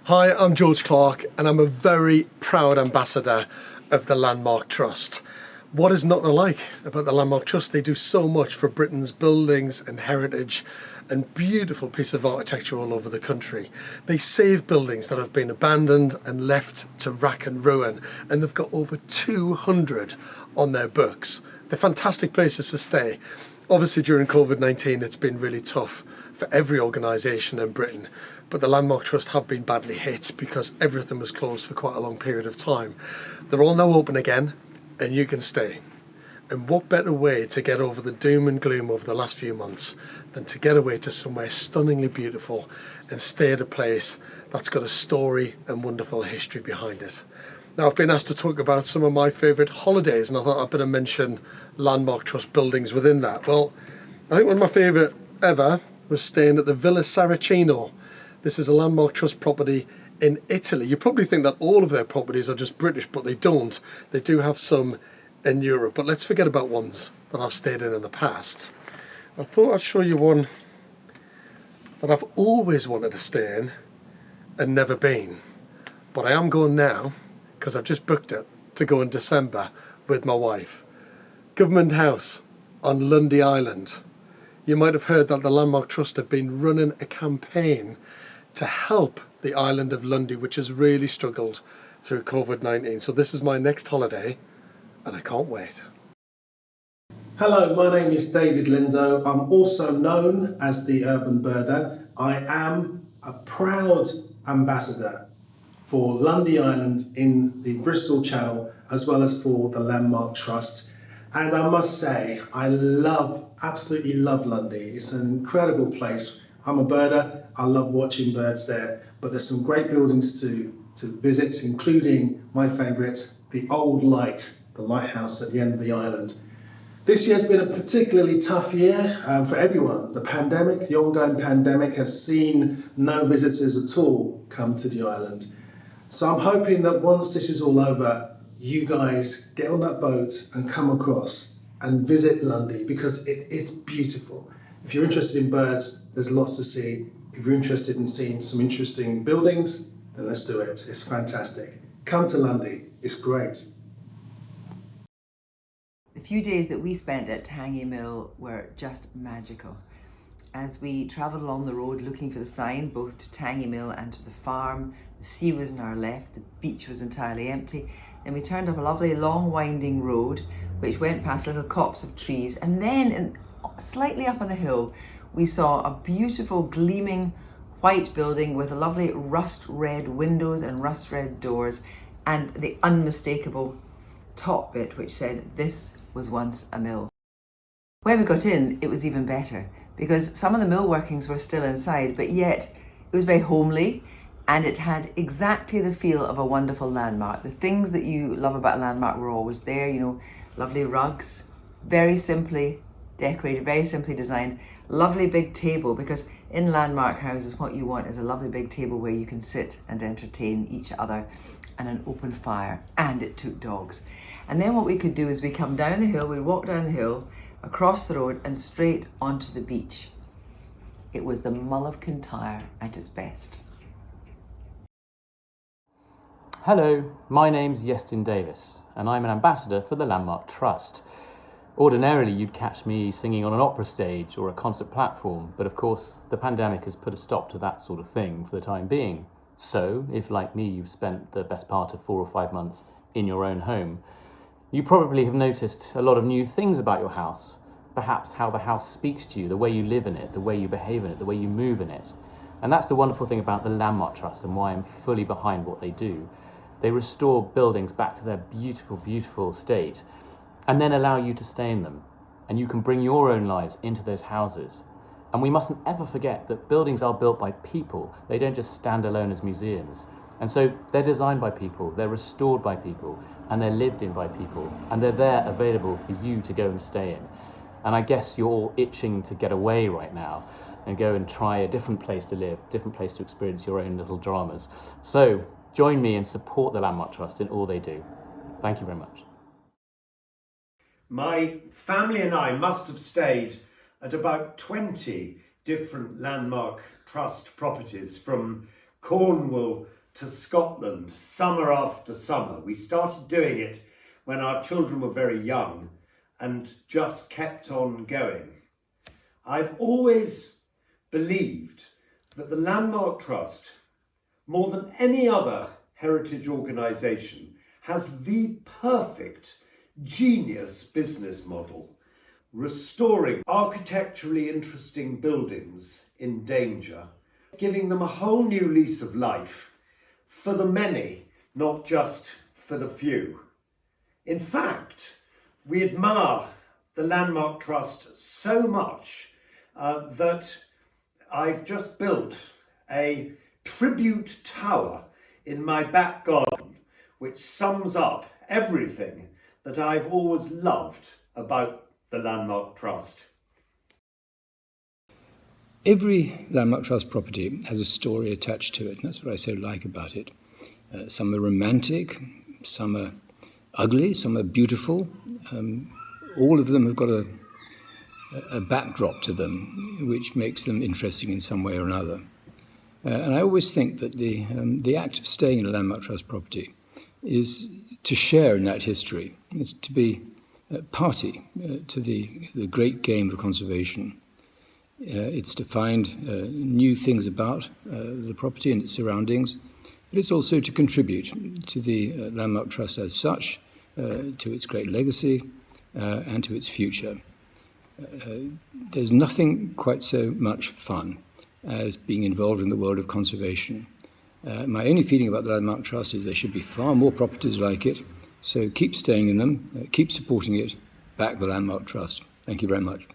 Hi, I'm George Clarke and I'm a very proud ambassador of the Landmark Trust. What is not to like about the Landmark Trust? They do so much for Britain's buildings and heritage and beautiful piece of architecture all over the country. They save buildings that have been abandoned and left to rack and ruin, and they've got over 200 on their books. They're fantastic places to stay. Obviously during COVID-19 it's been really tough for every organisation in Britain, but the Landmark Trust have been badly hit because everything was closed for quite a long period of time. They're all now open again and you can stay. And what better way to get over the doom and gloom over the last few months than to get away to somewhere stunningly beautiful and stay at a place that's got a story and wonderful history behind it. Now, I've been asked to talk about some of my favourite holidays, and I thought I'd better mention Landmark Trust buildings within that. Well, I think one of my favourite ever was staying at the Villa Saracino. This is a Landmark Trust property in Italy. You probably think that all of their properties are just British, but they don't. They do have some in Europe, but let's forget about ones that I've stayed in the past. I thought I'd show you one that I've always wanted to stay in and never been, but I am going now because I've just booked it to go in December with my wife. Government House on Lundy Island. You might have heard that the Landmark Trust have been running a campaign to help the island of Lundy, which has really struggled through COVID-19. So this is my next holiday and I can't wait. Hello, my name is David Lindo. I'm also known as the Urban Birder. I am a proud ambassador for Lundy Island in the Bristol Channel, as well as for the Landmark Trust. And I must say, I absolutely love Lundy. It's an incredible place. I'm a birder, I love watching birds there, but there's some great buildings to visit, including my favourite, the Old Light, the lighthouse at the end of the island. This year's been a particularly tough year for everyone. The ongoing pandemic has seen no visitors at all come to the island. So I'm hoping that once this is all over, you guys get on that boat and come across and visit Lundy because it's beautiful. If you're interested in birds, there's lots to see. If you're interested in seeing some interesting buildings, then let's do it. It's fantastic. Come to Lundy, it's great. The few days that we spent at Tangy Mill were just magical. As we travelled along the road looking for the sign, both to Tangy Mill and to the farm, the sea was on our left, the beach was entirely empty. Then we turned up a lovely long winding road which went past little copse of trees, and then slightly up on the hill we saw a beautiful gleaming white building with lovely rust red windows and rust red doors, and the unmistakable top bit which said this was once a mill. When we got in, it was even better because some of the mill workings were still inside, but yet it was very homely and it had exactly the feel of a wonderful landmark. The things that you love about a landmark were always there, lovely rugs, very simply decorated, very simply designed, lovely big table, because in landmark houses what you want is a lovely big table where you can sit and entertain each other, and an open fire, and it took dogs. And then what we could do is we come down the hill, we walk down the hill, across the road and straight onto the beach. It was the Mull of Kintyre at its best. Hello, my name's Iestyn Davis and I'm an ambassador for the Landmark Trust. Ordinarily you'd catch me singing on an opera stage or a concert platform, but of course the pandemic has put a stop to that sort of thing for the time being. So, if like me you've spent the best part of 4 or 5 months in your own home, you probably have noticed a lot of new things about your house. Perhaps how the house speaks to you, the way you live in it, the way you behave in it, the way you move in it. And that's the wonderful thing about the Landmark Trust and why I'm fully behind what they do. They restore buildings back to their beautiful, beautiful state and then allow you to stay in them. And you can bring your own lives into those houses. And we mustn't ever forget that buildings are built by people. They don't just stand alone as museums. And so they're designed by people, they're restored by people, and they're lived in by people, and they're there available for you to go and stay in. And I guess you're all itching to get away right now and go and try a different place to live, different place to experience your own little dramas. So join me and support the Landmark Trust in all they do. Thank you very much. My family and I must have stayed at about 20 different Landmark Trust properties, from Cornwall to Scotland, summer after summer. We started doing it when our children were very young and just kept on going. I've always believed that the Landmark Trust, more than any other heritage organisation, has the perfect, genius business model, restoring architecturally interesting buildings in danger, giving them a whole new lease of life for the many, not just for the few. In fact, we admire the Landmark Trust so much that I've just built a tribute tower in my back garden, which sums up everything that I've always loved about the Landmark Trust. Every Landmark Trust property has a story attached to it, and that's what I so like about it. Some are romantic, some are ugly, some are beautiful. All of them have got a backdrop to them, which makes them interesting in some way or another. And I always think that the act of staying in a Landmark Trust property is to share in that history. It's to be party to the great game of conservation. It's to find new things about the property and its surroundings, but it's also to contribute to the Landmark Trust as such, to its great legacy and to its future. There's nothing quite so much fun as being involved in the world of conservation. My only feeling about the Landmark Trust is there should be far more properties like it, so keep staying in them, keep supporting it, back the Landmark Trust. Thank you very much.